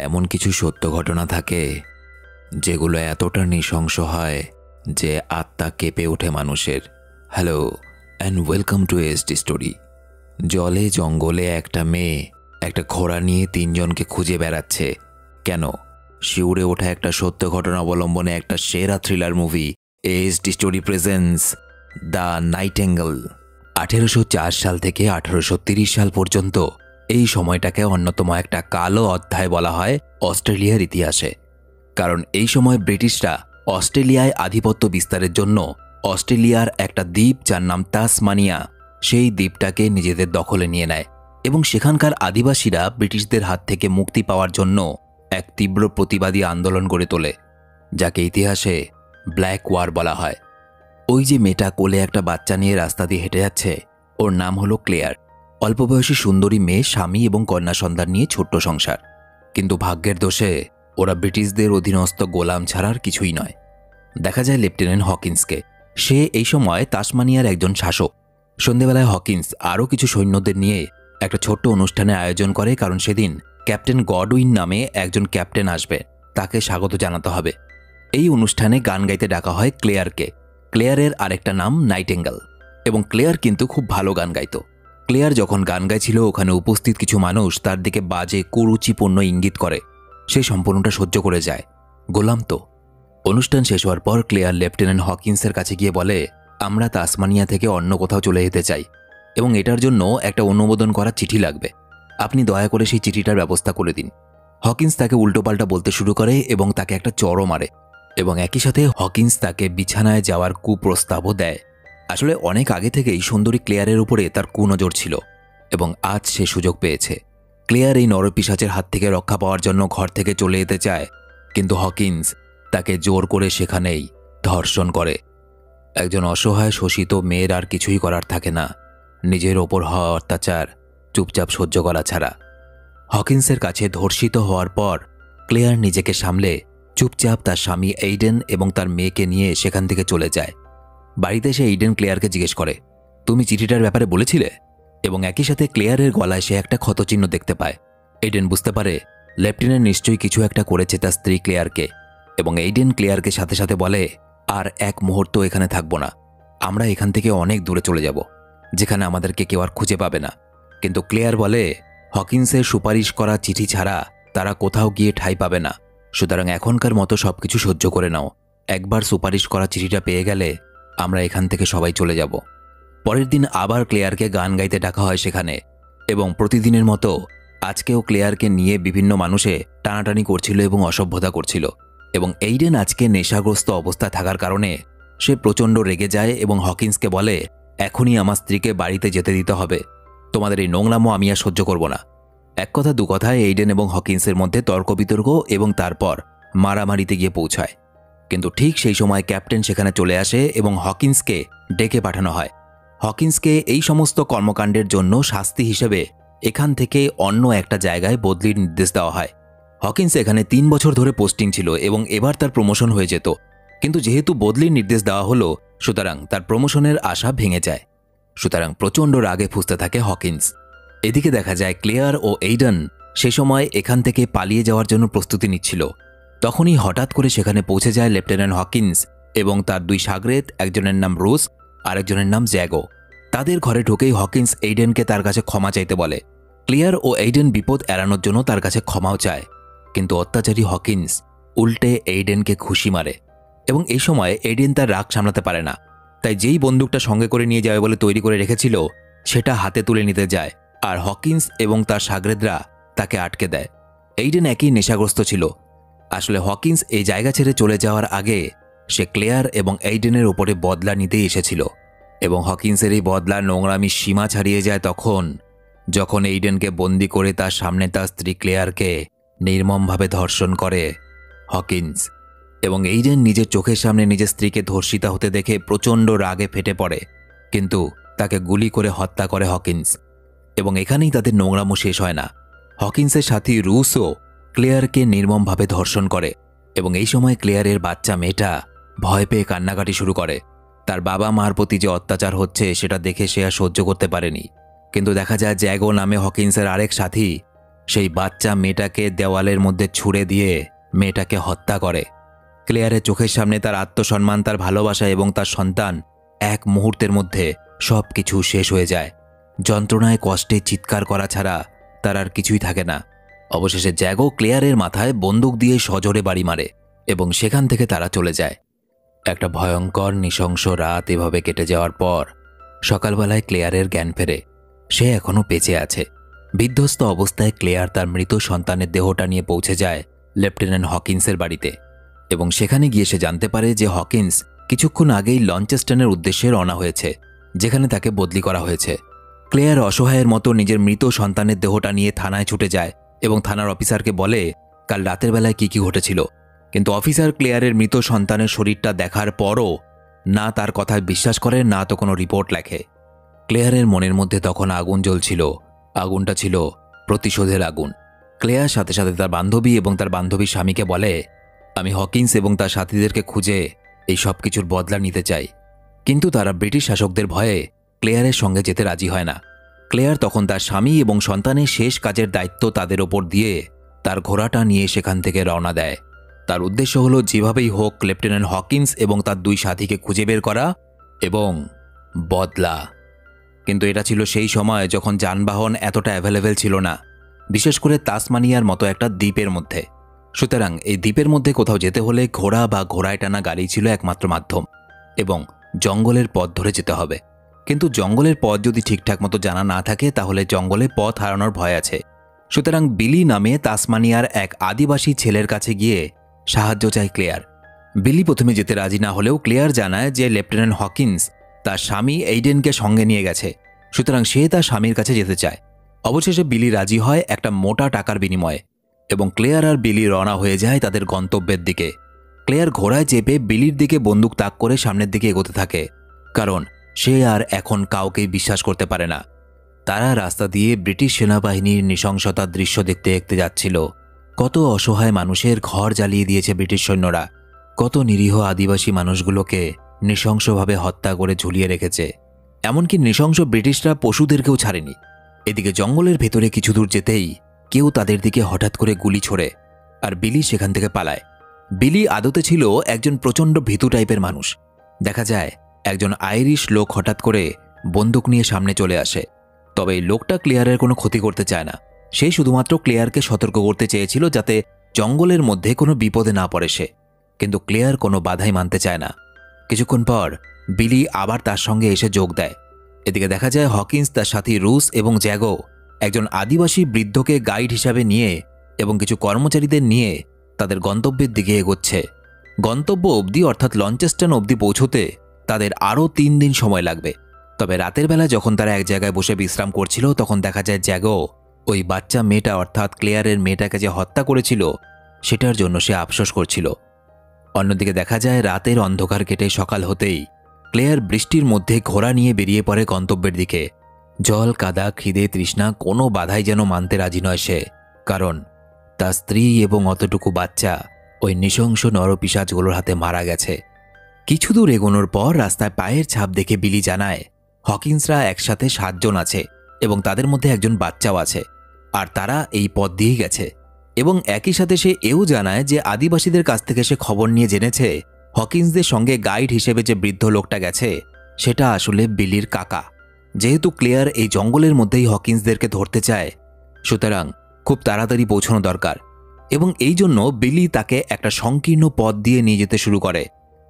এমন কিছু সত্য ঘটনা থাকে যেগুলো এতটা নৃশংস হয় যে আত্মা কেঁপে ওঠে মানুষের। Hello and welcome to SD story. জলে জঙ্গলে একটা মেয়ে একটা ঘোড়া নিয়ে তিনজনকে খুঁজে বেড়াচ্ছে। কেন? শিউরে ওঠা একটা সত্য ঘটনা অবলম্বনে একটা সেরা thriller movie SD story presents the Nightingale. 1804 সাল থেকে 1830 সাল পর্যন্ত এই সময়টাকে অন্যতম একটা কালো অধ্যায় বলা হয় অস্ট্রেলিয়ার ইতিহাসে। কারণ এই সময় ব্রিটিশরা অস্ট্রেলিয়ায় আধিপত্য বিস্তারের জন্য অস্ট্রেলিয়ার একটা দ্বীপ যার নাম তাসমানিয়া, সেই দ্বীপটাকে নিজেদের দখলে নিয়ে নেয় এবং সেখানকার আদিবাসীরা ব্রিটিশদের হাত থেকে মুক্তি পাওয়ার জন্য এক তীব্র প্রতিবাদী আন্দোলন গড়ে তোলে, যাকে ইতিহাসে ব্ল্যাক ওয়ার বলা হয়। ওই যে মেয়েটা কোলে একটা বাচ্চা নিয়ে রাস্তা দিয়ে হেঁটে যাচ্ছে, ওর নাম হলো ক্লেয়ার। অল্প বয়সী সুন্দরী মেয়ে, স্বামী এবং কন্যা সন্তান নিয়ে ছোট্ট সংসার। কিন্তু ভাগ্যের দোষে ওরা ব্রিটিশদের অধীনস্থ গোলাম ছাড়ার কিছুই নয়। দেখা যায় লেফটেন্যান্ট হকিন্সকে। সে এই সময় তাসমানিয়ার একজন শাসক। সন্ধেবেলায় হকিন্স আরও কিছু সৈন্যদের নিয়ে একটা ছোট্ট অনুষ্ঠানের আয়োজন করে, কারণ সেদিন ক্যাপ্টেন গডউইন নামে একজন ক্যাপ্টেন আসবে, তাকে স্বাগত জানাতে হবে। এই অনুষ্ঠানে গান গাইতে ডাকা হয় ক্লেয়ারকে। ক্লেয়ারের আরেকটা নাম নাইটেঙ্গেল, এবং ক্লেয়ার কিন্তু খুব ভালো গান গাইত। ক্লেয়ার যখন গান গাইছিল, ওখানে উপস্থিত কিছু মানুষ তার দিকে বাজে কুরুচিপূর্ণ ইঙ্গিত করে। সে সম্পূর্ণটা সহ্য করে যায়, গোলাম তো। অনুষ্ঠান শেষ হওয়ার পর ক্লেয়ার লেফটেন্যান্ট হকিন্সের কাছে গিয়ে বলে, আমরা তাসমানিয়া থেকে অন্য কোথাও চলে যেতে চাই এবং এটার জন্য একটা অনুমোদন করা চিঠি লাগবে। আপনি দয়া করে সেই চিঠিটার ব্যবস্থা করে দিন। হকিন্স তাকে উল্টোপাল্টা বলতে শুরু করে এবং তাকে একটা চড়ও মারে, এবং একই সাথে হকিন্স তাকে বিছানায় যাওয়ার কুপ্রস্তাবও দেয়। আসলে অনেক আগে থেকেই সুন্দরী ক্লেয়ারের উপরে তার কুনজর ছিল এবং আজ সে সুযোগ পেয়েছে। ক্লেয়ার এই নরপিশাচের হাত থেকে রক্ষা পাওয়ার জন্য ঘর থেকে চলে যেতে চায়, কিন্তু হকিন্স তাকে জোর করে সেখানেই ধর্ষণ করে। একজন অসহায় শোষিত মেয়ের আর কিছুই করার থাকে না, নিজের ওপর হওয়া অত্যাচার চুপচাপ সহ্য করা ছাড়া। হকিন্সের কাছে ধর্ষিত হওয়ার পর ক্লেয়ার নিজেকে সামলে চুপচাপ তার স্বামী এইডেন এবং তার মেয়েকে নিয়ে সেখান থেকে চলে যায়। বাড়িতে এসে এইডেন ক্লেয়ারকে জিজ্ঞেস করে, তুমি চিঠিটার ব্যাপারে বলেছিলে? এবং একই সাথে ক্লেয়ারের গলায় সে একটা ক্ষতচিহ্ন দেখতে পায়। এইডেন বুঝতে পারে লেফটেন্যান্ট নিশ্চয়ই কিছু একটা করেছে তার স্ত্রী ক্লেয়ারকে, এবং এইডেন ক্লেয়ারকে সাথে সাথে বলে, আর এক মুহূর্ত এখানে থাকবো না, আমরা এখান থেকে অনেক দূরে চলে যাব, যেখানে আমাদেরকে কেউ আর খুঁজে পাবে না। কিন্তু ক্লেয়ার বলে, হকিন্সের সুপারিশ করা চিঠি ছাড়া তারা কোথাও গিয়ে ঠাঁই পাবে না, সুতরাং এখনকার মতো সবকিছু সহ্য করে নাও। একবার সুপারিশ করা চিঠিটা পেয়ে গেলে আমরা এখান থেকে সবাই চলে যাব। পরের দিন আবার ক্লেয়ারকে গান গাইতে ডাকা হয় সেখানে, এবং প্রতিদিনের মতো আজকেও ক্লেয়ারকে নিয়ে বিভিন্ন মানুষে টানাটানি করছিল এবং অসভ্যতা করছিল। এবং এইডেন আজকে নেশাগ্রস্ত অবস্থায় থাকার কারণে সে প্রচণ্ড রেগে যায় এবং হকিন্সকে বলে, এখনই আমার স্ত্রীকে বাড়িতে যেতে দিতে হবে, তোমাদের এই নোংরামো আমি আর সহ্য করব না। এক কথা দু কথায় এইডেন এবং হকিন্সের মধ্যে তর্ক বিতর্ক এবং তারপর মারামারিতে গিয়ে পৌঁছায়। কিন্তু ঠিক সেই সময় ক্যাপ্টেন সেখানে চলে আসে এবং হকিন্সকে ডেকে পাঠানো হয়। হকিন্সকে এই সমস্ত কর্মকাণ্ডের জন্য শাস্তি হিসেবে এখান থেকে অন্য একটা জায়গায় বদলির নির্দেশ দেওয়া হয়। হকিন্স এখানে 3 বছর ধরে পোস্টিং ছিল এবং এবার তার প্রমোশন হয়ে যেত, কিন্তু যেহেতু বদলির নির্দেশ দেওয়া হলো, সুতরাং তার প্রমোশনের আশা ভেঙে যায়। সুতরাং প্রচণ্ড রাগে ফুঁসতে থাকে হকিন্স। এদিকে দেখা যায় ক্লেয়ার ও এইডেন সে সময় এখান থেকে পালিয়ে যাওয়ার জন্য প্রস্তুতি নিচ্ছিল। তখনই হঠাৎ করে সেখানে পৌঁছে যায় লেফটেন্যান্ট হকিন্স এবং তার 2 শাগরেদ, একজনের নাম রোজ, আরেকজনের নাম জ্যাগো। তাদের ঘরে ঢুকেই হকিন্স এইডেনকে তার কাছে ক্ষমা চাইতে বলে। ক্লেয়ার ও এইডেন বিপদ এড়ানোর জন্য তার কাছে ক্ষমাও চায়, কিন্তু অত্যাচারী হকিন্স উল্টে এইডেনকে ঘুষি মারে। এবং এই সময় এইডেন তার রাগ সামলাতে পারে না, তাই যেই বন্দুকটা সঙ্গে করে নিয়ে যাবে বলে তৈরি করে রেখেছিল সেটা হাতে তুলে নিতে যায়, আর হকিন্স এবং তার শাগরেদরা তাকে আটকে দেয়। এইডেন একই নেশাগ্রস্ত ছিল। আসলে হকিন্স এই জায়গা ছেড়ে চলে যাওয়ার আগে সে ক্লেয়ার এবং এইডেনের উপরে বদলা নিতেই এসেছিল, এবং হকিন্সের এই বদলার নোংরামি সীমা ছাড়িয়ে যায় তখন যখন এইডেনকে বন্দি করে তার সামনে তার স্ত্রী ক্লেয়ারকে নির্মমভাবে ধর্ষণ করে হকিন্স। এবং এইডেন নিজের চোখের সামনে নিজের স্ত্রীকে ধর্ষিতা হতে দেখে প্রচণ্ড রাগে ফেটে পড়ে, কিন্তু তাকে গুলি করে হত্যা করে হকিন্স। এবং এখানেই তাদের নোংরামো শেষ হয় না। হকিন্সের সাথী রুসও ক্লেয়ারকে নির্মমভাবে ধর্ষণ করে, এবং এই সময় ক্লেয়ারের বাচ্চা মেয়েটা ভয় পেয়ে কান্নাকাটি শুরু করে। তার বাবা মার প্রতি যে অত্যাচার হচ্ছে সেটা দেখে সে আর সহ্য করতে পারেনি। কিন্তু দেখা যায় জ্যাগো নামে হকিন্সের আরেক সাথী, সেই বাচ্চা মেয়েটাকে দেওয়ালের মধ্যে ছুঁড়ে দিয়ে মেয়েটাকে হত্যা করে। ক্লেয়ারের চোখের সামনে তার আত্মসম্মান, তার ভালোবাসা এবং তার সন্তান এক মুহূর্তের মধ্যে সব কিছু শেষ হয়ে যায়। যন্ত্রণায় কষ্টে চিৎকার করা ছাড়া তার আর কিছুই থাকে না। অবশেষে জ্যাগো ক্লেয়ারের মাথায় বন্দুক দিয়ে সজোরে বাড়ি মারে এবং সেখান থেকে তারা চলে যায়। একটা ভয়ঙ্কর নৃশংস রাত এভাবে কেটে যাওয়ার পর সকালবেলায় ক্লেয়ারের জ্ঞান ফেরে। সে এখনও বেঁচে আছে। বিধ্বস্ত অবস্থায় ক্লেয়ার তার মৃত সন্তানের দেহটা নিয়ে পৌঁছে যায় লেফটেন্যান্ট হকিন্সের বাড়িতে এবং সেখানে গিয়ে সে জানতে পারে যে হকিন্স কিছুক্ষণ আগেই লঞ্চেস্টনের উদ্দেশ্যে রওনা হয়েছে, যেখানে তাকে বদলি করা হয়েছে। ক্লেয়ার অসহায়ের মতো নিজের মৃত সন্তানের দেহটা নিয়ে থানায় ছুটে যায় এবং থানার অফিসারকে বলে কাল রাতের বেলায় কি কি ঘটেছিল। কিন্তু অফিসার ক্লেয়ারের মৃত সন্তানের শরীরটা দেখার পরও না তার কথায় বিশ্বাস করে, না তো কোনো রিপোর্ট লেখে। ক্লেয়ারের মনের মধ্যে তখন আগুন জ্বলছিল। আগুনটা ছিল প্রতিশোধের আগুন। ক্লেয়ার সাথে সাথে তার বান্ধবী এবং তার বান্ধবীর স্বামীকে বলে, আমি হকিন্স এবং তার সাথীদেরকে খুঁজে এই সব কিছুর বদলা নিতে চাই। কিন্তু তারা ব্রিটিশ শাসকদের ভয়ে ক্লেয়ারের সঙ্গে যেতে রাজি হয় না। ক্লেয়ার তখন তার স্বামী এবং সন্তানের শেষ কাজের দায়িত্ব তাদের ওপর দিয়ে তার ঘোড়াটা নিয়ে সেখান থেকে রওনা দেয়। তার উদ্দেশ্য হলো যেভাবেই হোক লেফটেন্যান্ট হকিন্স এবং তার দুই সাথীকে খুঁজে বের করা এবং বদলা। কিন্তু এটা ছিল সেই সময় যখন যানবাহন এতটা অ্যাভেলেবেল ছিল না, বিশেষ করে তাসমানিয়ার মতো একটা দ্বীপের মধ্যে। সুতরাং এই দ্বীপের মধ্যে কোথাও যেতে হলে ঘোড়া বা ঘোড়ায় টানা গাড়ি ছিল একমাত্র মাধ্যম এবং জঙ্গলের পথ ধরে যেতে হবে। কিন্তু জঙ্গলের পথ যদি ঠিকঠাক মতো জানা না থাকে তাহলে জঙ্গলে পথ হারানোর ভয় আছে। সুতরাং বিলি নামে তাসমানিয়ার এক আদিবাসী ছেলের কাছে গিয়ে সাহায্য চায় ক্লেয়ার। বিলি প্রথমে যেতে রাজি না হলেও ক্লেয়ার জানায় যে লেফটেন্যান্ট হকিন্স তার স্বামী এইডেনকে সঙ্গে নিয়ে গেছে, সুতরাং সে তার স্বামীর কাছে যেতে চায়। অবশেষে বিলি রাজি হয় একটা মোটা টাকার বিনিময়ে এবং ক্লেয়ার আর বিলি রওনা হয়ে যায় তাদের গন্তব্যের দিকে। ক্লেয়ার ঘোড়ায় চেপে বিলির দিকে বন্দুক তাক করে সামনের দিকে এগোতে থাকে, কারণ সে আর এখন কাউকেই বিশ্বাস করতে পারে না। তারা রাস্তা দিয়ে ব্রিটিশ সেনাবাহিনীর নৃশংসতার দৃশ্য দেখতে দেখতে যাচ্ছিল। কত অসহায় মানুষের ঘর জ্বালিয়ে দিয়েছে ব্রিটিশ সৈন্যরা, কত নিরীহ আদিবাসী মানুষগুলোকে নৃশংসভাবে হত্যা করে ঝুলিয়ে রেখেছে। এমনকি নৃশংস ব্রিটিশরা পশুদেরকেও ছাড়েনি। এদিকে জঙ্গলের ভেতরে কিছু দূর যেতেই কেউ তাদের দিকে হঠাৎ করে গুলি ছোড়ে আর বিলি সেখান থেকে পালায়। বিলি আদতে ছিল একজন প্রচণ্ড ভীতু টাইপের মানুষ। দেখা যায় একজন আইরিশ লোক হঠাৎ করে বন্দুক নিয়ে সামনে চলে আসে। তবে এই লোকটা ক্লেয়ারের কোনো ক্ষতি করতে চায় না। সে শুধুমাত্র ক্লেয়ারকে সতর্ক করতে চেয়েছিল যাতে জঙ্গলের মধ্যে কোনো বিপদে না পড়ে সে। কিন্তু ক্লেয়ার কোনো বাধাই মানতে চায় না। কিছুক্ষণ পর বিলি আবার তার সঙ্গে এসে যোগ দেয়। এদিকে দেখা যায় হকিন্স তার সাথী রুস এবং জ্যাগো একজন আদিবাসী বৃদ্ধকে গাইড হিসাবে নিয়ে এবং কিছু কর্মচারীদের নিয়ে তাদের গন্তব্যের দিকে এগোচ্ছে। গন্তব্য অবধি অর্থাৎ লঞ্চেস্টন অবধি পৌঁছতে তাদের আরও 3 দিন সময় লাগবে। তবে রাতের বেলা যখন তারা এক জায়গায় বসে বিশ্রাম করছিল তখন দেখা যায় জ্যাগো ওই বাচ্চা মেয়েটা অর্থাৎ ক্লেয়ারের মেয়েটাকে যে হত্যা করেছিল সেটার জন্য সে আফসোস করছিল। অন্যদিকে দেখা যায় রাতের অন্ধকার কেটে সকাল হতেই ক্লেয়ার বৃষ্টির মধ্যে ঘোড়া নিয়ে বেরিয়ে পড়ে গন্তব্যের দিকে। জল, কাদা, খিদে, তৃষ্ণা কোনো বাধাই যেন মানতে রাজি নয় সে, কারণ তার স্ত্রী এবং অতটুকু বাচ্চা ওই নৃশংস নরপিশাচগুলোর হাতে মারা গেছে। কিছু দূর এগোনোর পর রাস্তায় পায়ের ছাপ দেখে বিলি জানায় হকিন্সরা একসাথে 7 জন আছে এবং তাদের মধ্যে একজন বাচ্চাও আছে, আর তারা এই পথ দিয়েই গেছে। এবং একই সাথে সে এও জানায় যে আদিবাসীদের কাছ থেকে সে খবর নিয়ে জেনেছে হকিন্সদের সঙ্গে গাইড হিসেবে যে বৃদ্ধ লোকটা গেছে সেটা আসলে বিলির কাকা। যেহেতু ক্লেয়ার এই জঙ্গলের মধ্যেই হকিন্সদেরকে ধরতে চায়, সুতরাং খুব তাড়াতাড়ি পৌঁছানো দরকার এবং এই জন্য বিলি তাকে একটা সংকীর্ণ পথ দিয়ে নিয়ে যেতে শুরু করে।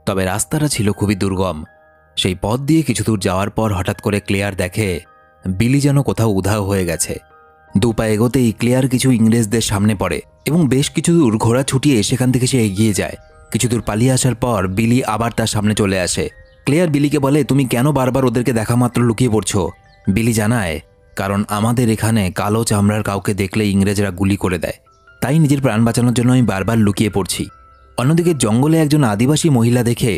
তবে রাস্তাটা ছিল খুবই দুর্গম। সেই পথ দিয়ে কিছু দূর যাওয়ার পর হঠাৎ করে ক্লেয়ার দেখে বিলি যেন কোথাও উধাও হয়ে গেছে। 2 পা এগোতেই ক্লেয়ার কিছু ইংরেজদের সামনে পড়ে এবং বেশ কিছু দূর ঘোড়া ছুটিয়ে সেখান থেকে সে এগিয়ে যায়। কিছু দূর পালিয়ে আসার পর বিলি আবার তার সামনে চলে আসে। ক্লেয়ার বিলিকে বলে, তুমি কেন বারবার ওদেরকে দেখা মাত্র লুকিয়ে পড়ছো? বিলি জানায়, কারণ আমাদের এখানে কালো চামড়ার কাউকে দেখলে ইংরেজরা গুলি করে দেয়, তাই নিজের প্রাণ বাঁচানোর জন্য আমি বারবার লুকিয়ে পড়ছি। অন্যদিকে জঙ্গলে একজন আদিবাসী মহিলা দেখে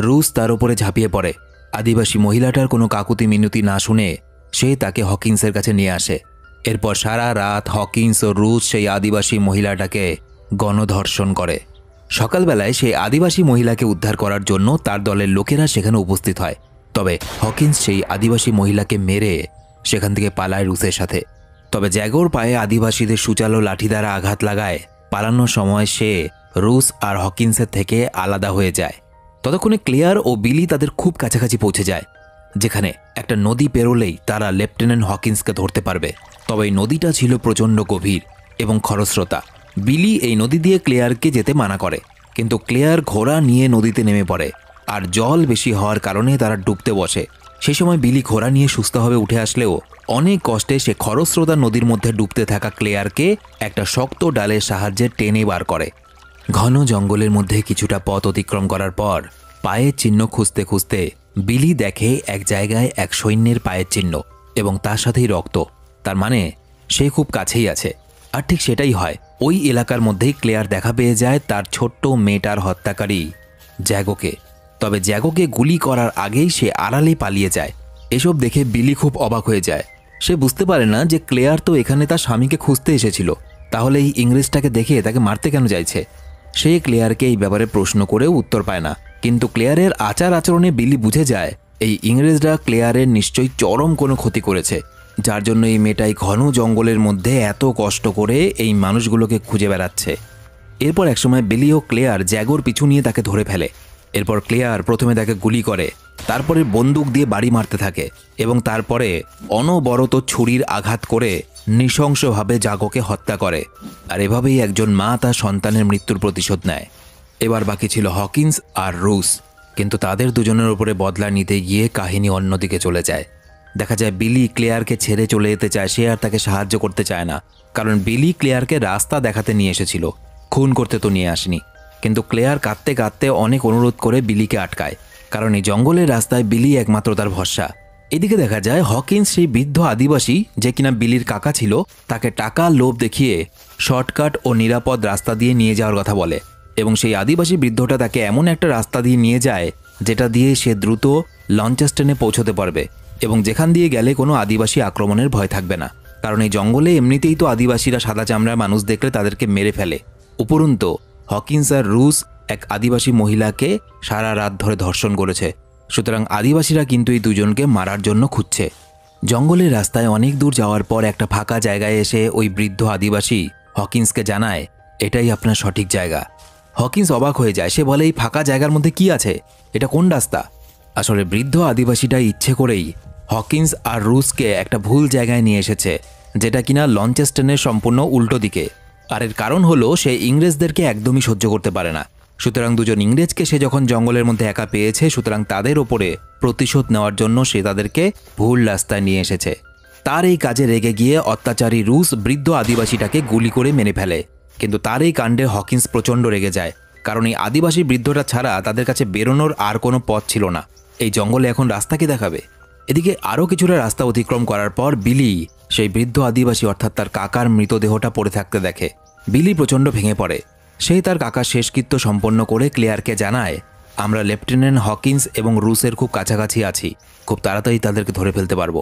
রুস তার উপরে ঝাঁপিয়ে পড়ে। আদিবাসী মহিলাটার কোনো কাকুতি মিনতি না শুনে সে তাকে হকিন্সের কাছে নিয়ে আসে। এরপর সারা রাত হকিন্স ও রুস সেই আদিবাসী মহিলাটাকে গণধর্ষণ করে। সকালবেলায় সেই আদিবাসী মহিলাকে উদ্ধার করার জন্য তার দলের লোকেরা সেখানে উপস্থিত হয়। তবে হকিন্স সেই আদিবাসী মহিলাকে মেরে সেখান থেকে পালায় রুসের সাথে। তবে জ্যাগোর পায়ে আদিবাসীদের সূচালো লাঠি দ্বারা আঘাত লাগায় পালানোর সময় সে রুস আর হকিন্সের থেকে আলাদা হয়ে যায়। ততক্ষণে ক্লেয়ার ও বিলি তাদের খুব কাছাকাছি পৌঁছে যায়, যেখানে একটা নদী পেরোলেই তারা লেফটেন্যান্ট হকিন্সকে ধরতে পারবে। তবে এই নদীটা ছিল প্রচণ্ড গভীর এবং খরস্রোতা। বিলি এই নদী দিয়ে ক্লেয়ারকে যেতে মানা করে, কিন্তু ক্লেয়ার ঘোড়া নিয়ে নদীতে নেমে পড়ে আর জল বেশি হওয়ার কারণে তারা ডুবতে বসে। সেই সময় বিলি ঘোড়া নিয়ে সুস্থভাবে উঠে আসলেও অনেক কষ্টে সে খরস্রোতা নদীর মধ্যে ডুবতে থাকা ক্লেয়ারকে একটা শক্ত ডালের সাহায্যে টেনে বার করে। ঘন জঙ্গলের মধ্যে কিছুটা পথ অতিক্রম করার পর পায়ের চিহ্ন খুঁজতে খুঁজতে বিলি দেখে এক জায়গায় এক সৈন্যের পায়ের চিহ্ন এবং তার সাথেই রক্ত। তার মানে সে খুব কাছেই আছে। আর ঠিক সেটাই হয়। ওই এলাকার মধ্যেই ক্লেয়ার দেখা পেয়ে যায় তার ছোট্ট মেয়েটার হত্যাকারী জ্যাগোকে। তবে জ্যাগোকে গুলি করার আগেই সে আড়ালে পালিয়ে যায়। এসব দেখে বিলি খুব অবাক হয়ে যায়। সে বুঝতে পারে না যে ক্লেয়ার তো এখানে তার স্বামীকে খুঁজতে এসেছিল, তাহলে এই ইংরেজটাকে দেখে তাকে মারতে কেন চাইছে। সে ক্লেয়ারকে এই ব্যাপারে প্রশ্ন করেও উত্তর পায় না, কিন্তু ক্লেয়ারের আচার আচরণে বিলি বুঝে যায় এই ইংরেজরা ক্লেয়ারের নিশ্চয়ই চরম কোনো ক্ষতি করেছে, যার জন্য এই মেয়েটাই ঘন জঙ্গলের মধ্যে এত কষ্ট করে এই মানুষগুলোকে খুঁজে বেড়াচ্ছে। এরপর একসময় বিলি ও ক্লেয়ার জ্যাগোর পিছু নিয়ে তাকে ধরে ফেলে। এরপর ক্লেয়ার প্রথমে তাকে গুলি করে, তারপরে বন্দুক দিয়ে বাড়ি মারতে থাকে এবং তারপরে অনবরত ছুরির আঘাত করে নৃশংসভাবে জ্যাগোকে হত্যা করে। আর এভাবেই একজন মা তার সন্তানের মৃত্যুর প্রতিশোধ নেয়। এবার বাকি ছিল হকিন্স আর রুস, কিন্তু তাদের দুজনের উপরে বদলা নিতে গিয়ে কাহিনী অন্যদিকে চলে যায়। দেখা যায় বিলি ক্লেয়ারকে ছেড়ে চলে যেতে চায়, সে আর তাকে সাহায্য করতে চায় না, কারণ বিলি ক্লেয়ারকে রাস্তা দেখাতে নিয়ে এসেছিল, খুন করতে তো নিয়ে আসেনি। কিন্তু ক্লেয়ার কাঁদতে কাঁদতে অনেক অনুরোধ করে বিলিকে আটকায়, কারণ এই জঙ্গলের রাস্তায় বিলি একমাত্র তার ভরসা। এদিকে দেখা যায় হকিন্স সেই বৃদ্ধ আদিবাসী যে কিনা বিলির কাকা ছিল, তাকে টাকা লোভ দেখিয়ে শর্টকাট ও নিরাপদ রাস্তা দিয়ে নিয়ে যাওয়ার কথা বলে এবং সেই আদিবাসী বৃদ্ধটা তাকে এমন একটা রাস্তা দিয়ে নিয়ে যায় যেটা দিয়ে সে দ্রুত লঞ্চেস্টনে পৌঁছতে পারবে এবং যেখান দিয়ে গেলে কোনো আদিবাসী আক্রমণের ভয় থাকবে না, কারণ এই জঙ্গলে এমনিতেই তো আদিবাসীরা সাদা চামড়ার মানুষ দেখলে তাদেরকে মেরে ফেলে। উপরন্তু হকিন্স আর রুস এক আদিবাসী মহিলাকে সারা রাত ধরে ধর্ষণ করেছে, সুতরাং আদিবাসীরা কিন্তু এই দুজনকে মারার জন্য খুঁজছে। জঙ্গলের রাস্তায় অনেক দূর যাওয়ার পর একটা ফাঁকা জায়গায় এসে ওই বৃদ্ধ আদিবাসী হকিন্সকে জানায়, এটাই আপনার সঠিক জায়গা। হকিন্স অবাক হয়ে যায়। সে বলে, এই ফাঁকা জায়গার মধ্যে কি আছে, এটা কোন রাস্তা? আসলে বৃদ্ধ আদিবাসীটা ইচ্ছে করেই হকিন্স আর রুসকে একটা ভুল জায়গায় নিয়ে এসেছে, যেটা কিনা লঞ্চেস্টনের সম্পূর্ণ উল্টো দিকে। আর এর কারণ হলো সে ইংরেজদেরকে একদমই সহ্য করতে পারে না। সুতরাং দুজন ইংরেজকে সে যখন জঙ্গলের মধ্যে একা পেয়েছে, সুতরাং তাদের ওপরে প্রতিশোধ নেওয়ার জন্য সে তাদেরকে ভুল রাস্তায় নিয়ে এসেছে। তার এই কাজে রেগে গিয়ে অত্যাচারী রুস বৃদ্ধ আদিবাসীটাকে গুলি করে মেরে ফেলে, কিন্তু তার এই কাণ্ডে হকিন্স প্রচণ্ড রেগে যায়, কারণ এই আদিবাসী বৃদ্ধটা ছাড়া তাদের কাছে বেরোনোর আর কোনো পথ ছিল না। এই জঙ্গলে এখন রাস্তা কে দেখাবে? এদিকে আরও কিছুটা রাস্তা অতিক্রম করার পর বিলি সেই বৃদ্ধ আদিবাসী অর্থাৎ তার কাকার মৃতদেহটা পড়ে থাকতে দেখে। বিলি প্রচণ্ড ভেঙে পড়ে। সেই তার কাকার শেষকৃত্য সম্পন্ন করে ক্লেয়ারকে জানায়, আমরা লেফটেন্যান্ট হকিন্স এবং রুসের খুব কাছাকাছি আছি, খুব তাড়াতাড়ি তাদেরকে ধরে ফেলতে পারবো।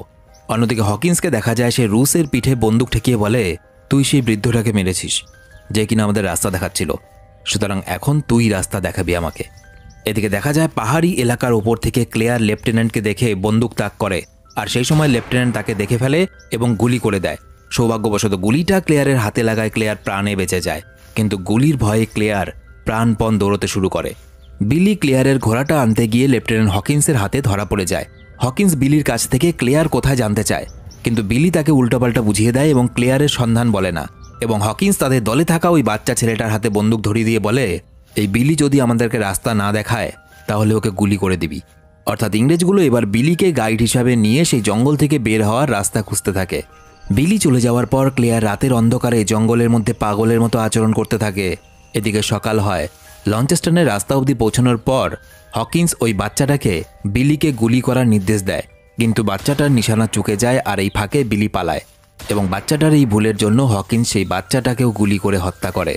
অন্যদিকে হকিন্সকে দেখা যায় সে রুসের পিঠে বন্দুক ঠেকিয়ে বলে, তুই সেই বৃদ্ধটাকে মেরেছিস যে কিনা আমাদের রাস্তা দেখাচ্ছিল, সুতরাং এখন তুই রাস্তা দেখাবি আমাকে। এদিকে দেখা যায় পাহাড়ি এলাকার ওপর থেকে ক্লেয়ার লেফটেন্যান্টকে দেখে বন্দুক তাক করে, আর সেই সময় লেফটেন্যান্ট তাকে দেখে ফেলে এবং গুলি করে দেয়। সৌভাগ্যবশত গুলিটা ক্লেয়ারের হাতে লাগায় ক্লেয়ার প্রাণে বেঁচে যায়, কিন্তু গুলির ভয়ে ক্লেয়ার প্রাণপণ দৌড়তে শুরু করে। বিলি ক্লেয়ারের ঘোড়াটা আনতে গিয়ে লেফটেন্যান্ট হকিন্সের হাতে ধরা পড়ে যায়। হকিন্স বিলির কাছ থেকে ক্লেয়ার কোথায় জানতে চায়, কিন্তু বিলি তাকে উল্টোপাল্টা বুঝিয়ে দেয় এবং ক্লেয়ারের সন্ধান বলে না। এবং হকিন্স তাদের দলে থাকা ওই বাচ্চা ছেলেটার হাতে বন্দুক ধরিয়ে দিয়ে বলে, এই বিলি যদি আমাদেরকে রাস্তা না দেখায় তাহলে ওকে গুলি করে দিবি। অর্থাৎ ইংরেজগুলো এবার বিলিকে গাইড হিসাবে নিয়ে সেই জঙ্গল থেকে বের হওয়ার রাস্তা খুঁজতে থাকে। বিলি চলে যাওয়ার পর ক্লেয়ার রাতের অন্ধকারে জঙ্গলের মধ্যে পাগলের মতো আচরণ করতে থাকে। এদিকে সকাল হয়। লঞ্চেস্টনের রাস্তা অবধি পৌঁছানোর পর হকিন্স ওই বাচ্চাটাকে বিলিকে গুলি করার নির্দেশ দেয়, কিন্তু বাচ্চাটার নিশানা চুকে যায় আর এই ফাঁকে বিলি পালায় এবং বাচ্চাটার এই ভুলের জন্য হকিন্স সেই বাচ্চাটাকেও গুলি করে হত্যা করে।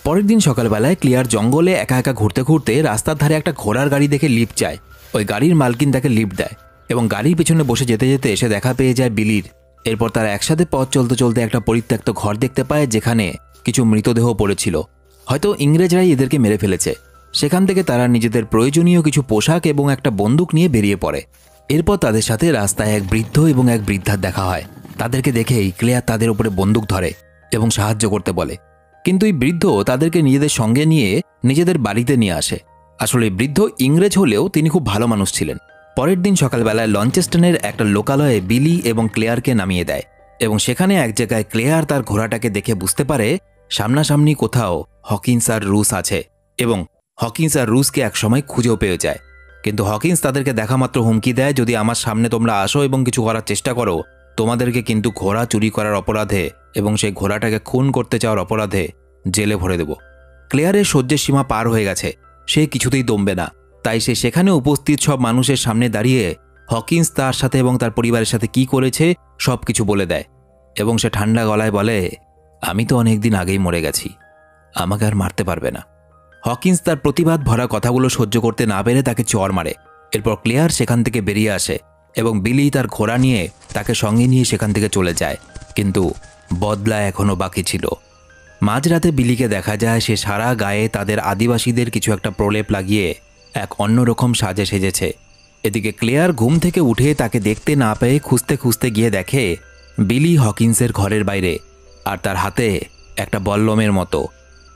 পরের দিন সকালবেলায় ক্লেয়ার জঙ্গলে একা একা ঘুরতে ঘুরতে রাস্তার ধারে একটা ঘোড়ার গাড়ি দেখে লিফট চায়। ওই গাড়ির মালকিন তাকে লিফট দেয় এবং গাড়ির পেছনে বসে যেতে যেতে এসে দেখা পেয়ে যায় বিলির। এরপর তারা একসাথে পথ চলতে চলতে একটা পরিত্যক্ত ঘর দেখতে পায়, যেখানে কিছু মৃতদেহ পড়েছিল। হয়তো ইংরেজরাই এদেরকে মেরে ফেলেছে। সেখান থেকে তারা নিজেদের প্রয়োজনীয় কিছু পোশাক এবং একটা বন্দুক নিয়ে বেরিয়ে পড়ে। এরপর তাদের সাথে রাস্তায় এক বৃদ্ধ এবং এক বৃদ্ধার দেখা হয়। তাদেরকে দেখেই ক্লেয়ার তাদের উপরে বন্দুক ধরে এবং সাহায্য করতে বলে, কিন্তু এই বৃদ্ধ তাদেরকে নিজেদের সঙ্গে নিয়ে নিজেদের বাড়িতে নিয়ে আসে। আসলে বৃদ্ধ ইংরেজ হলেও তিনি খুব ভালো মানুষ ছিলেন। পরের দিন সকালবেলায় লঞ্চেস্টনের একটা লোকালয়ে বিলি এবং ক্লেয়ারকে নামিয়ে দেয় এবং সেখানে এক জায়গায় ক্লেয়ার তার ঘোড়াটাকে দেখে বুঝতে পারে সামনাসামনি কোথাও হকিন্স আর রুস আছে এবং হকিন্স আর রুসকে একসময় খুঁজেও পেয়ে যায়। কিন্তু হকিন্স তাদেরকে দেখা মাত্র হুমকি দেয়, যদি আমার সামনে তোমরা আসো এবং কিছু করার চেষ্টা করো, তোমাদেরকে কিন্তু ঘোড়া চুরি করার অপরাধে এবং সেই ঘোড়াটাকে খুন করতে চাওয়ার অপরাধে জেলে ভরে দেব। ক্লেয়ারের সহ্যের সীমা পার হয়ে গেছে, সে কিছুতেই দমবে না। তাই সে সেখানে উপস্থিত সব মানুষের সামনে দাঁড়িয়ে হকিন্স তার সাথে এবং তার পরিবারের সাথে কি করেছে সব কিছু বলে দেয় এবং সে ঠান্ডা গলায় বলে, আমি তো অনেক দিন আগেই মরে গেছি, আমাকে আর মারতে পারবে না। হকিন্স তার প্রতিবাদ ভরা কথাগুলো সহ্য করতে না পেরে তাকে চড় মারে। এরপর ক্লেয়ার সেখান থেকে বেরিয়ে আসে এবং বিলি তার ঘোড়া নিয়ে তাকে সঙ্গে নিয়ে সেখান থেকে চলে যায়। কিন্তু বদলা এখনও বাকি ছিল। মাঝরাতে বিলিকে দেখা যায় সে সারা গায়ে তাদের আদিবাসীদের কিছু একটা প্রলেপ লাগিয়ে এক অন্যরকম সাজে সেজেছে। এদিকে ক্লেয়ার ঘুম থেকে উঠে তাকে দেখতে না পেয়ে খুঁজতে খুঁজতে গিয়ে দেখে বিলি হকিন্সের ঘরের বাইরে, আর তার হাতে একটা বল্লমের মতো।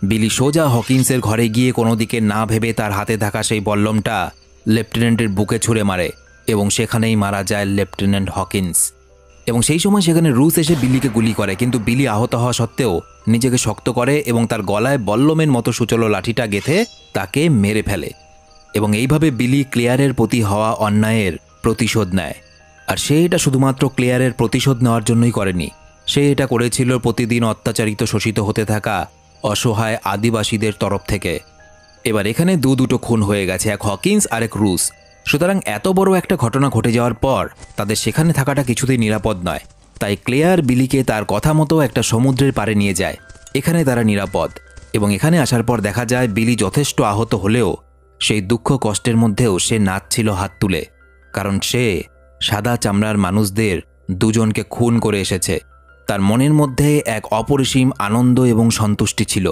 বিলি সোজা হকিন্সের ঘরে গিয়ে কোনো দিকে না ভেবে তার হাতে থাকা সেই বল্লমটা লেফটেন্যান্টের বুকে ছুঁড়ে মারে এবং সেখানেই মারা যায় লেফটেন্যান্ট হকিন্স। এবং সেই সময় সেখানে রুস এসে বিলিকে গুলি করে, কিন্তু বিলি আহত হওয়া সত্ত্বেও নিজেকে শক্ত করে এবং তার গলায় বল্লমের মতো সূচলো লাঠিটা গেঁথে তাকে মেরে ফেলে। এবং এইভাবে বিলি ক্লেয়ারের প্রতি হওয়া অন্যায়ের প্রতিশোধ নেয়। আর সে এটা শুধুমাত্র ক্লেয়ারের প্রতিশোধ নেওয়ার জন্যই করেনি, সে এটা করেছিল প্রতিদিন অত্যাচারিত শোষিত হতে থাকা অসহায় আদিবাসীদের তরফ থেকে। এবার এখানে দুটো খুন হয়ে গেছে, এক হকিন্স আর এক রুস। সুতরাং এত বড় একটা ঘটনা ঘটে যাওয়ার পর তাদের সেখানে থাকাটা কিছুতেই নিরাপদ নয়। তাই ক্লেয়ার বিলিকে তার কথা মতো একটা সমুদ্রের পাড়ে নিয়ে যায়। এখানে তারা নিরাপদ এবং এখানে আসার পর দেখা যায় বিলি যথেষ্ট আহত হলেও সেই দুঃখ কষ্টের মধ্যেও সে নাচছিল হাত তুলে, কারণ সে সাদা চামড়ার মানুষদের দুজনকে খুন করে এসেছে। তার মনের মধ্যে এক অপরিসীম আনন্দ এবং সন্তুষ্টি ছিল।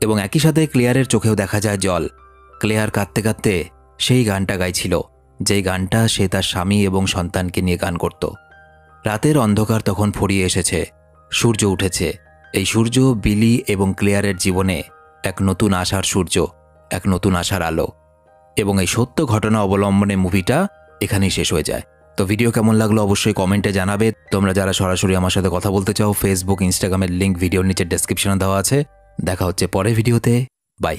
এবং একই সাথে ক্লেয়ারের চোখেও দেখা যায় জল। ক্লেয়ার কাঁদতে কাঁদতে সেই গানটা গাইছিল, যেই গানটা সে তার স্বামী এবং সন্তানকে নিয়ে গান করত। রাতের অন্ধকার তখন ফুরিয়ে এসেছে, সূর্য উঠেছে। এই সূর্য বিলি এবং ক্লেয়ারের জীবনে এক নতুন আশার সূর্য, এক নতুন আশার আলো। এবং এই সত্য ঘটনা অবলম্বনে মুভিটা এখানেই শেষ হয়ে যায়। তো ভিডিও কেমন লাগলো অবশ্যই কমেন্টে জানাবে। তোমরা যারা সরাসরি আমার সাথে কথা বলতে চাও, ফেসবুক ইনস্টাগ্রামের লিঙ্ক ভিডিওর নিচে ডেসক্রিপশনে দেওয়া আছে। দেখা হচ্ছে পরের ভিডিওতে। বাই।